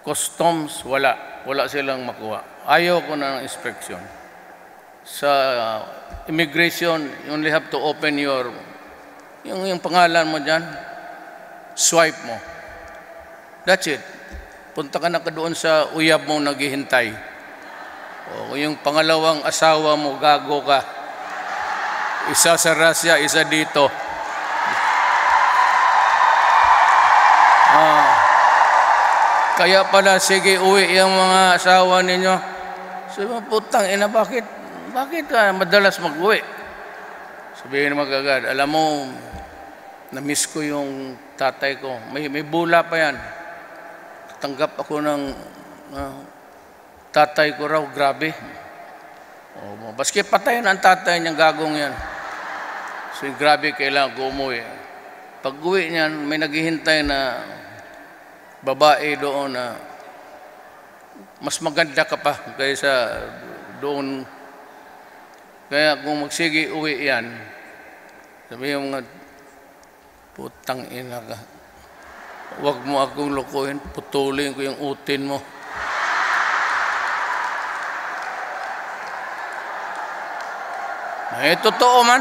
Customs, wala. Wala silang makuha. Ayaw ko na ng inspection. Sa immigration, you only have to open yung pangalan mo dyan, swipe mo. That's it. Punta ka na doon sa uyab mong naghihintay. O yung pangalawang asawa mo, gago ka. Isa sa Russia, isa dito. Kaya pala, sige, uwi yung mga asawa ninyo. Sabi mo, putang ina, bakit ka madalas mag-uwi? Sabihin naman agad, alam mo, na-miss ko yung tatay ko. May bula pa yan. Tanggap ako ng tatay ko raw, grabe. Baski patayin ang tatay niyang gagong yan. So, grabe, kailangan ko umuwi. Pag-uwi niyan, may naghihintay na babae doon na mas maganda ka pa kaysa doon. Kaya kung magsige uwi yan, sabihin mo nga, putang ina ka. Huwag mo akong lukuhin, putulin ko yung utin mo. Totoo man.